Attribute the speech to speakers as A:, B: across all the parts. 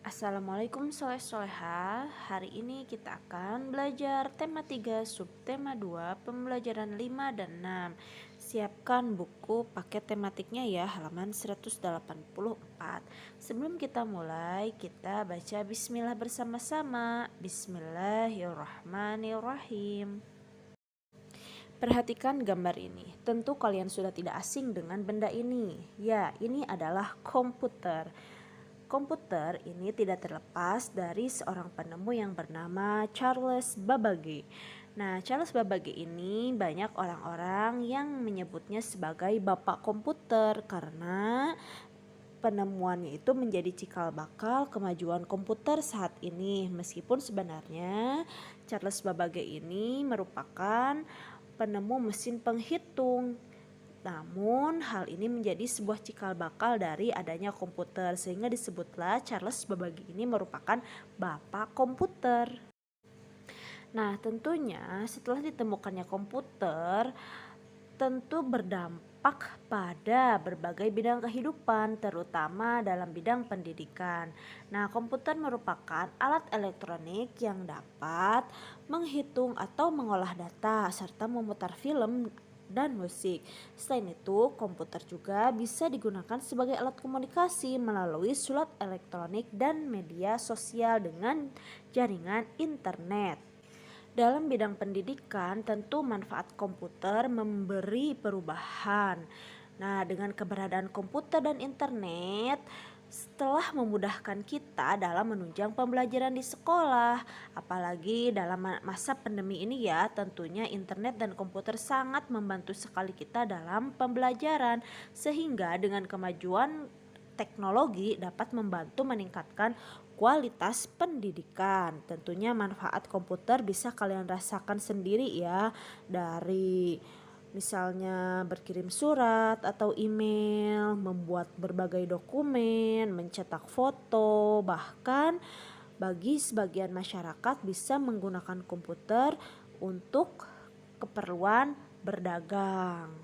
A: Assalamualaikum soleh-soleha. Hari ini kita akan belajar tema 3 subtema 2 pembelajaran 5 dan 6. Siapkan buku paket tematiknya ya, halaman 184. Sebelum kita mulai, kita baca bismillah bersama-sama. Bismillahirrahmanirrahim. Perhatikan gambar ini. Tentu kalian sudah tidak asing dengan benda ini. Ya, ini adalah komputer. Komputer ini tidak terlepas dari seorang penemu yang bernama Charles Babbage. Nah, Charles Babbage ini banyak orang-orang yang menyebutnya sebagai bapak komputer karena penemuannya itu menjadi cikal bakal kemajuan komputer saat ini. Meskipun sebenarnya Charles Babbage ini merupakan penemu mesin penghitung. Namun hal ini menjadi sebuah cikal bakal dari adanya komputer sehingga disebutlah Charles Babbage ini merupakan bapak komputer. Nah, tentunya setelah ditemukannya komputer tentu berdampak pada berbagai bidang kehidupan, terutama dalam bidang pendidikan. Nah, komputer merupakan alat elektronik yang dapat menghitung atau mengolah data serta memutar film dan musik. Selain itu, komputer juga bisa digunakan sebagai alat komunikasi melalui surat elektronik dan media sosial dengan jaringan internet. Dalam bidang pendidikan, tentu manfaat komputer memberi perubahan. Nah, dengan keberadaan komputer dan internet, setelah memudahkan kita dalam menunjang pembelajaran di sekolah, apalagi dalam masa pandemi ini ya, tentunya internet dan komputer sangat membantu sekali kita dalam pembelajaran, sehingga dengan kemajuan teknologi dapat membantu meningkatkan kualitas pendidikan. Tentunya manfaat komputer bisa kalian rasakan sendiri ya, dari misalnya berkirim surat atau email, membuat berbagai dokumen, mencetak foto, bahkan bagi sebagian masyarakat bisa menggunakan komputer untuk keperluan berdagang.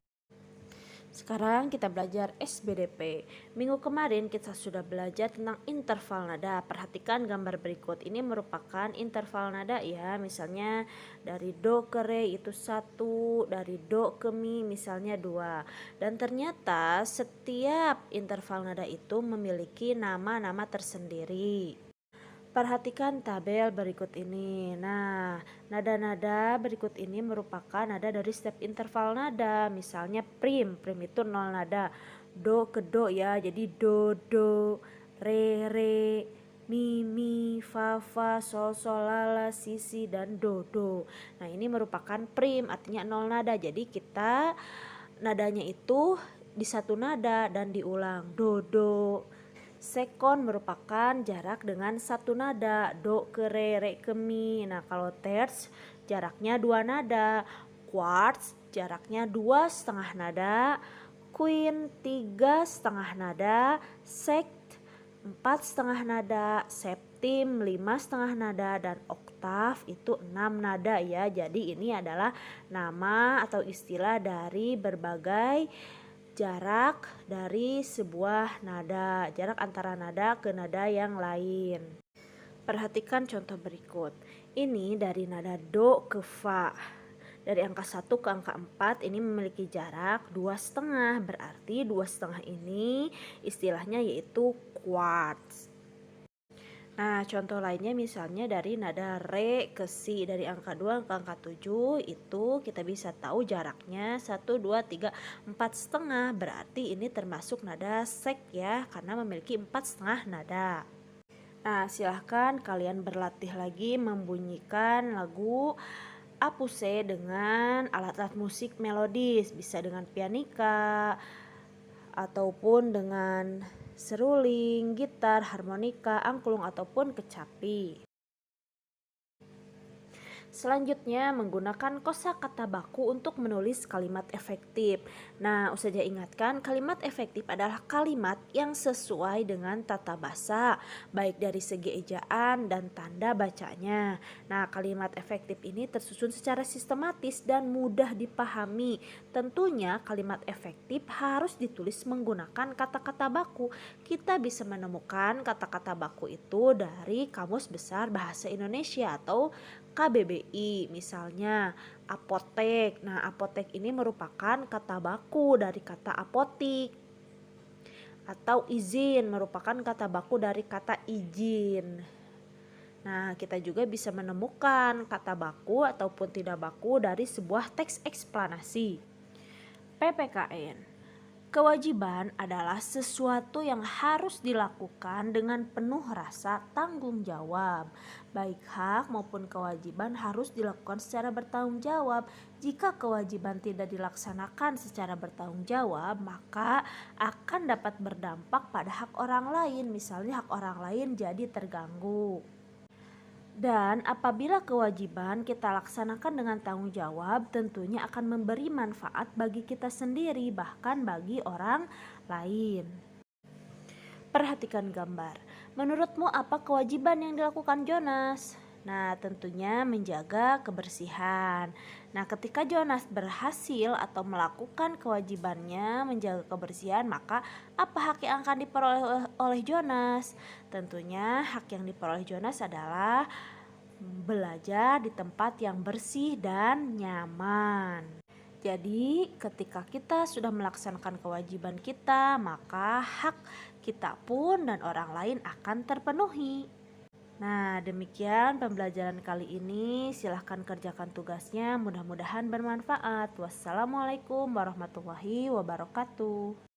A: Sekarang kita belajar SBDP. Minggu kemarin kita sudah belajar tentang interval nada. Perhatikan gambar berikut. Ini merupakan interval nada ya. Misalnya dari do ke re itu 1, dari do ke mi misalnya 2. Dan ternyata setiap interval nada itu memiliki nama-nama tersendiri. Perhatikan tabel berikut ini. Nah, nada-nada berikut ini merupakan nada dari setiap interval nada. Misalnya prim itu 0 nada. Do ke do ya, jadi do do, re re, mi fa fa, sol sol la la, si si dan do do. Nah, ini merupakan prim, artinya 0 nada. Jadi kita nadanya itu di satu nada dan diulang. Do do. Sekon merupakan jarak dengan satu nada, do ke re ke mi. Nah, kalau terts jaraknya dua nada, quarts jaraknya 2,5 nada, queen 3,5 nada, sect 4,5 nada, septim 5,5 nada, dan oktav itu 6 nada ya. Jadi ini adalah nama atau istilah dari berbagai jarak dari sebuah nada, jarak antara nada ke nada yang lain. Perhatikan contoh berikut. Ini dari nada do ke fa. Dari angka 1 ke angka 4 ini memiliki jarak 2,5. Berarti 2,5 ini istilahnya yaitu quarts. Nah, contoh lainnya misalnya dari nada re ke si, dari angka 2 ke angka 7 itu kita bisa tahu jaraknya 1, 2, 3, 4,5. Berarti ini termasuk nada sek ya, karena memiliki 4,5 nada. Nah, silahkan kalian berlatih lagi membunyikan lagu Apuse dengan alat-alat musik melodis, bisa dengan pianika ataupun dengan seruling, gitar, harmonika, angklung ataupun kecapi. Selanjutnya, menggunakan kosakata baku untuk menulis kalimat efektif. Nah, saja ingatkan, kalimat efektif adalah kalimat yang sesuai dengan tata bahasa, baik dari segi ejaan dan tanda bacanya. Nah, kalimat efektif ini tersusun secara sistematis dan mudah dipahami. Tentunya, kalimat efektif harus ditulis menggunakan kata-kata baku. Kita bisa menemukan kata-kata baku itu dari Kamus Besar Bahasa Indonesia atau KBBI, misalnya apotek. Nah, apotek ini merupakan kata baku dari kata apotik, atau izin merupakan kata baku dari kata izin. Nah, kita juga bisa menemukan kata baku ataupun tidak baku dari sebuah teks eksplanasi. PPKN. Kewajiban adalah sesuatu yang harus dilakukan dengan penuh rasa tanggung jawab. Baik hak maupun kewajiban harus dilakukan secara bertanggung jawab. Jika kewajiban tidak dilaksanakan secara bertanggung jawab, maka akan dapat berdampak pada hak orang lain. Misalnya hak orang lain jadi terganggu. Dan apabila kewajiban kita laksanakan dengan tanggung jawab, tentunya akan memberi manfaat bagi kita sendiri, bahkan bagi orang lain. Perhatikan gambar. Menurutmu apa kewajiban yang dilakukan Jonas? Nah, tentunya menjaga kebersihan. Nah, ketika Jonas berhasil atau melakukan kewajibannya menjaga kebersihan, maka apa hak yang akan diperoleh oleh Jonas? Tentunya hak yang diperoleh Jonas adalah belajar di tempat yang bersih dan nyaman. Jadi, ketika kita sudah melaksanakan kewajiban kita, maka hak kita pun dan orang lain akan terpenuhi. Nah, demikian pembelajaran kali ini. Silahkan kerjakan tugasnya, mudah-mudahan bermanfaat. Wassalamualaikum warahmatullahi wabarakatuh.